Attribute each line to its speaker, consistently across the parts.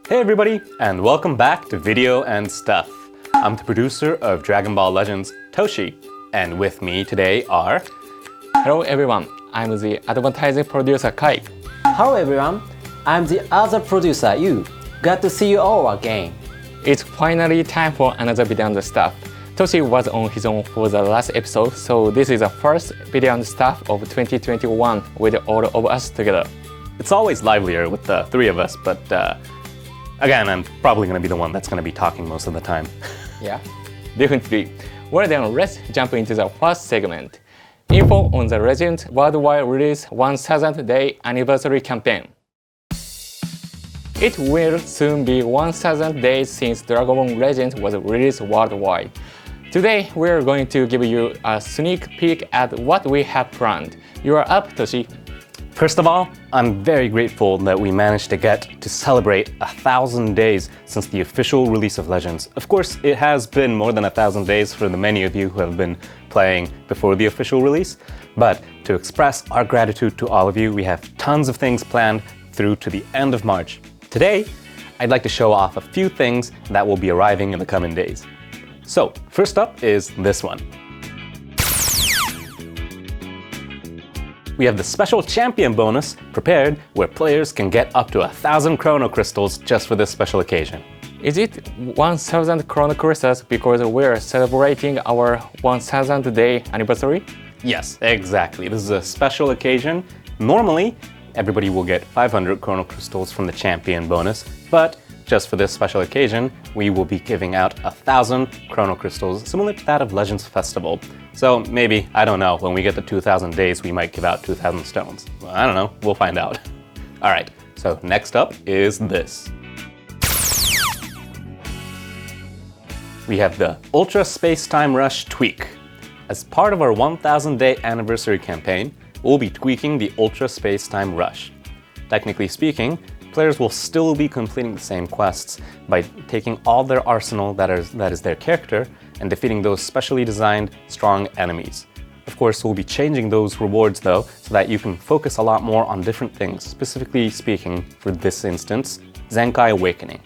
Speaker 1: Hey everybody, and welcome back to Video and Stuff. I'm the producer of Dragon Ball Legends, TOSHI, and with me today are...
Speaker 2: Hello everyone, I'm the advertising producer Kai.
Speaker 3: Hello everyone, I'm the other producer Yu. Glad to see you all again.
Speaker 2: It's finally time for another Video and Stuff. Toshi was on his own for the last episode, so this is the first Video and Stuff of 2021 with all of us together.
Speaker 1: It's always livelier with the three of us, but again, I'm probably going to be the one that's going to be talking most of the time.
Speaker 2: Yeah, definitely. Well then, let's jump into the first segment. Info on the Legends worldwide release 1000th day anniversary campaign. It will soon be 1000 days since Dragon Ball Legends was released worldwide. Today, we're going to give you a sneak peek at what we have planned. You are up, Toshi.
Speaker 1: First of all, I'm very grateful that we managed to get to celebrate 1,000 days since the official release of Legends. Of course, it has been more than 1,000 days for the many of you who have been playing before the official release, but to express our gratitude to all of you, we have tons of things planned through to the end of March. Today, I'd like to show off a few things that will be arriving in the coming days. So, first up is this one. We have the special champion bonus prepared where players can get up to 1,000 chrono crystals just for this special occasion.
Speaker 2: Is it 1000 chrono crystals because we're celebrating our 1000th day anniversary?
Speaker 1: Yes, exactly. This is a special occasion. Normally, everybody will get 500 chrono crystals from the champion bonus, but just for this special occasion, we will be giving out 1,000 chrono crystals, similar to that of Legends Festival. So maybe, I don't know, when we get to 2,000 days, we might give out 2,000 stones. Well, I don't know, we'll find out. All right, so next up is this. We have the Ultra Space-Time Rush Tweak. As part of our 1,000 day anniversary campaign, we'll be tweaking the Ultra Space-Time Rush. Technically speaking, players will still be completing the same quests by taking all their arsenal that is their character and defeating those specially designed strong enemies. Of course, we'll be changing those rewards though, so that you can focus a lot more on different things, specifically speaking, for this instance, Zenkai Awakening.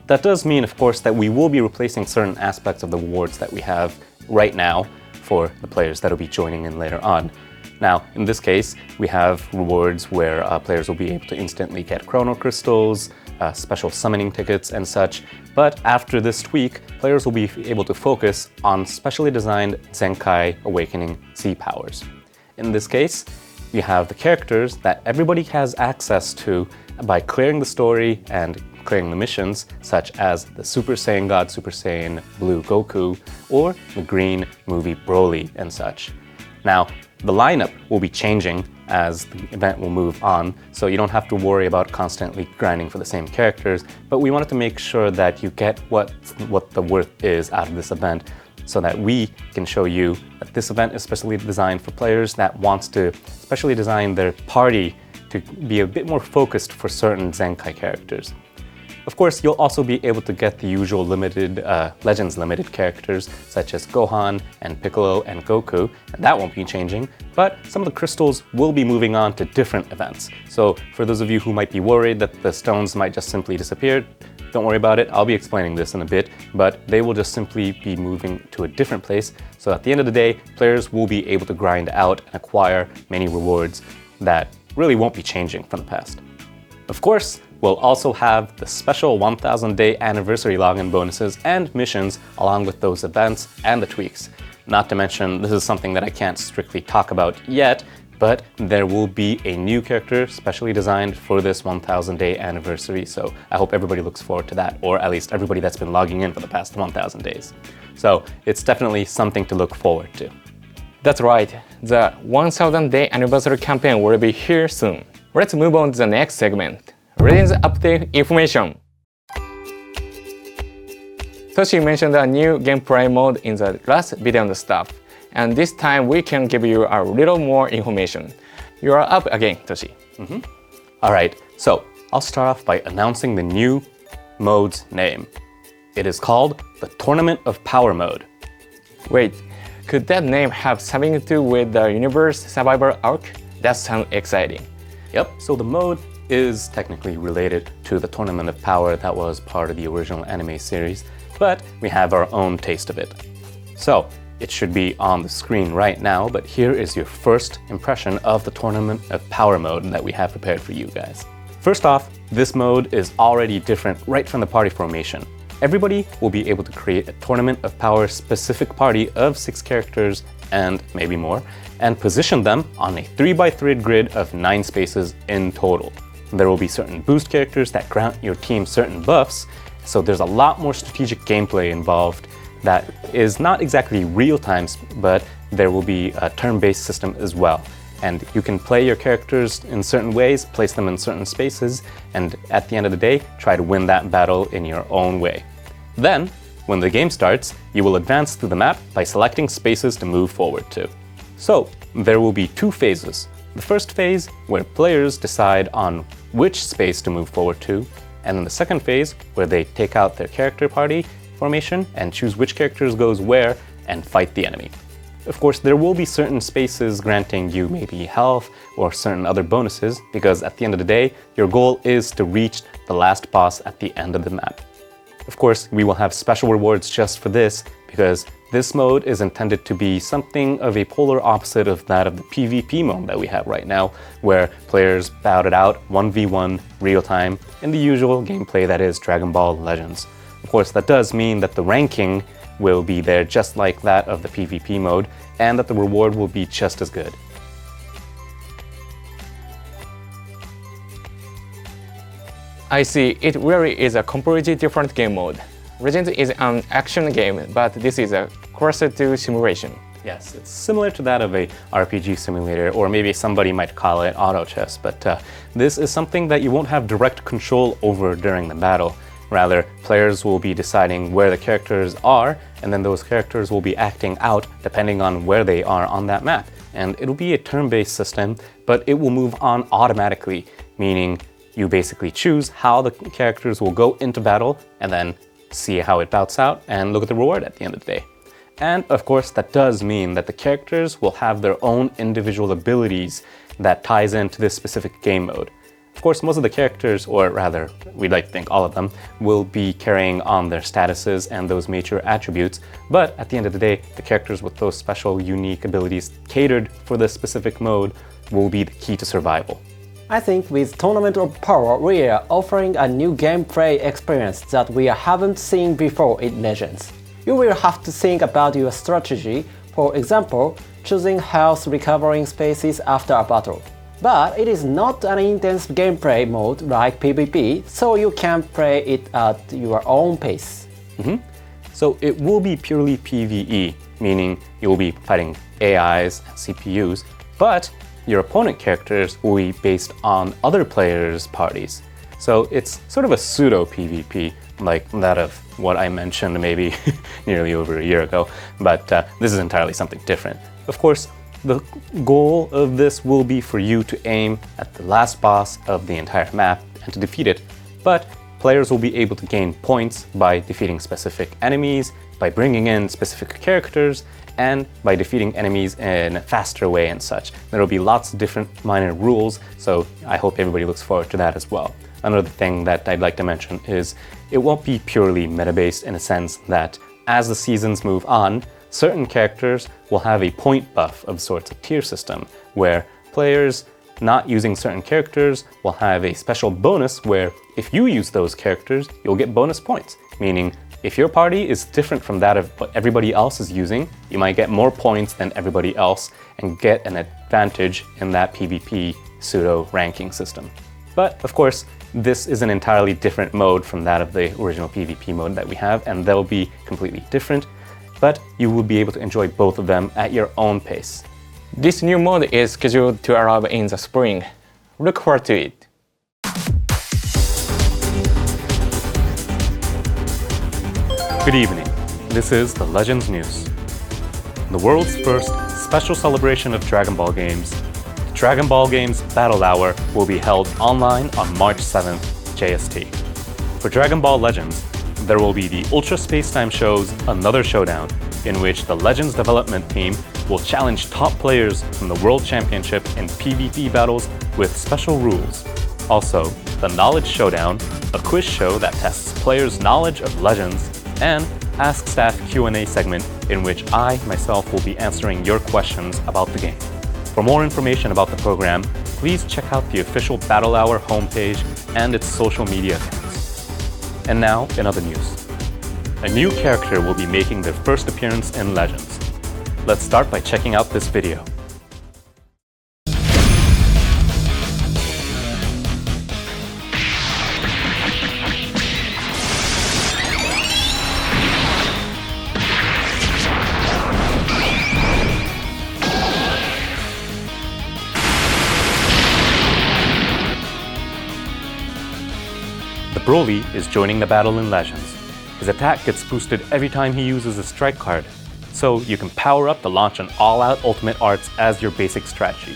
Speaker 1: That does mean, of course, that we will be replacing certain aspects of the rewards that we have right now for the players that will be joining in later on. Now, in this case, we have rewards where players will be able to instantly get chrono crystals, special summoning tickets and such, but after this tweak, players will be able to focus on specially designed Zenkai Awakening Z powers. In this case, we have the characters that everybody has access to by clearing the story and clearing the missions, such as the Super Saiyan God Super Saiyan Blue Goku, or the Green Movie Broly and such. Now, the lineup will be changing as the event will move on, so you don't have to worry about constantly grinding for the same characters, but we wanted to make sure that you get what the worth is out of this event, so that we can show you that this event is specially designed for players that wants to specially design their party to be a bit more focused for certain Zenkai characters. Of course, you'll also be able to get the usual limited, Legends limited characters such as Gohan and Piccolo and Goku, and that won't be changing, but some of the crystals will be moving on to different events. So for those of you who might be worried that the stones might just simply disappear, don't worry about it, I'll be explaining this in a bit, but they will just simply be moving to a different place, so at the end of the day, players will be able to grind out and acquire many rewards that really won't be changing from the past. Of course, we'll also have the special 1,000 day anniversary login bonuses and missions along with those events and the tweaks. Not to mention, this is something that I can't strictly talk about yet, but there will be a new character specially designed for this 1,000 day anniversary, so I hope everybody looks forward to that, or at least everybody that's been logging in for the past 1,000 days. So it's definitely something to look forward to.
Speaker 2: That's right, the 1000 day anniversary campaign will be here soon. Let's move on to the next segment. Legends update information. Toshi mentioned a new gameplay mode in the last Video and Stuff, and this time we can give you a little more information. You are up again, Toshi.
Speaker 1: Alright, so I'll start off by announcing the new mode's name. It is called the Tournament of Power mode.
Speaker 2: Wait, could that name have something to do with the Universe Survivor arc? That sounds exciting.
Speaker 1: Yep, so the mode is technically related to the Tournament of Power that was part of the original anime series, but we have our own taste of it. So, it should be on the screen right now, but here is your first impression of the Tournament of Power mode that we have prepared for you guys. First off, this mode is already different right from the party formation. Everybody will be able to create a Tournament of Power specific party of 6 characters and maybe more, and position them on a 3x3 grid of 9 spaces in total. There will be certain boost characters that grant your team certain buffs, so there's a lot more strategic gameplay involved that is not exactly real-time, but there will be a turn-based system as well. And you can play your characters in certain ways, place them in certain spaces, and at the end of the day, try to win that battle in your own way. Then, when the game starts, you will advance through the map by selecting spaces to move forward to. So, there will be 2 phases. The first phase, where players decide on which space to move forward to, and then the second phase, where they take out their character party formation and choose which characters goes where and fight the enemy. Of course, there will be certain spaces granting you maybe health or certain other bonuses, because at the end of the day, your goal is to reach the last boss at the end of the map. Of course, we will have special rewards just for this, because this mode is intended to be something of a polar opposite of that of the PvP mode that we have right now, where players bout it out 1v1 real-time in the usual gameplay that is Dragon Ball Legends. Of course, that does mean that the ranking will be there just like that of the PvP mode, and that the reward will be just as good.
Speaker 2: I see, it really is a completely different game mode. Legends is an action game, but this is a closer to simulation.
Speaker 1: Yes, it's similar to that of a RPG simulator, or maybe somebody might call it auto chess, but this is something that you won't have direct control over during the battle. Rather, players will be deciding where the characters are, and then those characters will be acting out depending on where they are on that map. And it'll be a turn-based system, but it will move on automatically, meaning you basically choose how the characters will go into battle, and then see how it bouts out, and look at the reward at the end of the day. And of course, that does mean that the characters will have their own individual abilities that ties into this specific game mode. Of course, most of the characters, or rather, we'd like to think all of them, will be carrying on their statuses and those major attributes, but at the end of the day, the characters with those special, unique abilities catered for this specific mode will be the key to survival.
Speaker 3: I think with Tournament of Power, we are offering a new gameplay experience that we haven't seen before in Legends. You will have to think about your strategy, for example, choosing health recovering spaces after a battle. But it is not an intense gameplay mode like PvP, so you can play it at your own pace.
Speaker 1: So it will be purely PvE, meaning you will be fighting AIs and CPUs, but your opponent characters will be based on other players' parties. So it's sort of a pseudo PvP, like that of what I mentioned maybe nearly over a year ago, but this is entirely something different. Of course, the goal of this will be for you to aim at the last boss of the entire map and to defeat it, but players will be able to gain points by defeating specific enemies, by bringing in specific characters, and by defeating enemies in a faster way and such. There will be lots of different minor rules, so I hope everybody looks forward to that as well. Another thing that I'd like to mention is it won't be purely meta-based in a sense that as the seasons move on, certain characters will have a point buff of sorts, a tier system, where players not using certain characters will have a special bonus where if you use those characters, you'll get bonus points. Meaning, if your party is different from that of what everybody else is using, you might get more points than everybody else and get an advantage in that PvP pseudo ranking system. But of course, this is an entirely different mode from that of the original PvP mode that we have, and they'll be completely different, but you will be able to enjoy both of them at your own pace.
Speaker 2: This new mode is scheduled to arrive in the spring. Look forward to it.
Speaker 1: Good evening. This is the Legends News. The world's first special celebration of Dragon Ball games, the Dragon Ball Games Battle Hour, will be held online on March 7th, JST. For Dragon Ball Legends, there will be the Ultra Space-Time Show's Another Showdown, in which the Legends development team will challenge top players from the World Championship in PvP battles with special rules. Also, the Knowledge Showdown, a quiz show that tests players' knowledge of Legends, and Ask Staff Q&A segment in which I, myself, will be answering your questions about the game. For more information about the program, please check out the official Battle Hour homepage and its social media accounts. And now, in other news. A new character will be making their first appearance in Legends. Let's start by checking out this video. The Broly is joining the battle in Legends. His attack gets boosted every time he uses a strike card, so you can power up to launch an all-out ultimate arts as your basic strategy.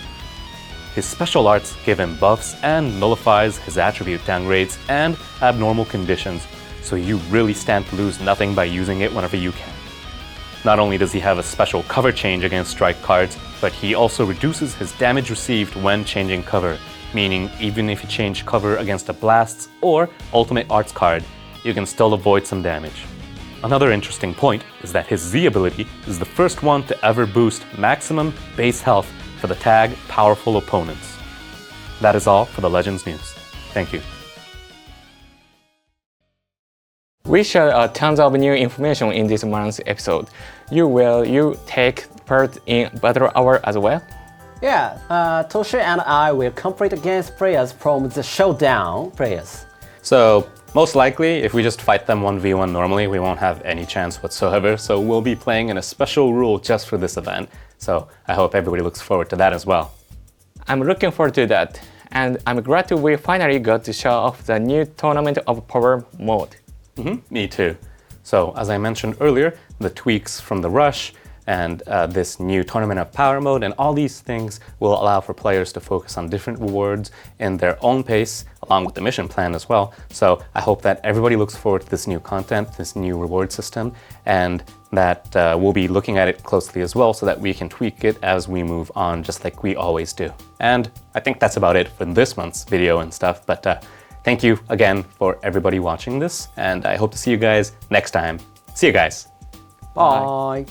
Speaker 1: His special arts give him buffs and nullifies his attribute downgrades and abnormal conditions, so you really stand to lose nothing by using it whenever you can. Not only does he have a special cover change against strike cards, but he also reduces his damage received when changing cover, meaning even if you change cover against a Blasts or Ultimate Arts card, you can still avoid some damage. Another interesting point is that his Z ability is the first one to ever boost maximum base health for the tag Powerful Opponents. That is all for the Legends news. Thank you.
Speaker 2: We shared tons of new information in this month's episode. You take part in Battle Hour as well?
Speaker 3: Yeah, TOSHI and I will compete against players from the Showdown players.
Speaker 1: So, most likely, if we just fight them 1v1 normally, we won't have any chance whatsoever, so we'll be playing in a special rule just for this event. So, I hope everybody looks forward to that as well.
Speaker 2: I'm looking forward to that, and I'm glad we finally got to show off the new Tournament of Power mode.
Speaker 1: Me too. So, as I mentioned earlier, the tweaks from the Rush and this new Tournament of Power mode and all these things will allow for players to focus on different rewards in their own pace, along with the mission plan as well. So I hope that everybody looks forward to this new content, this new reward system, and that we'll be looking at it closely as well so that we can tweak it as we move on, just like we always do. And I think that's about it for this month's video and stuff, but thank you again for everybody watching this, and I hope to see you guys next time. See you guys.
Speaker 3: Bye.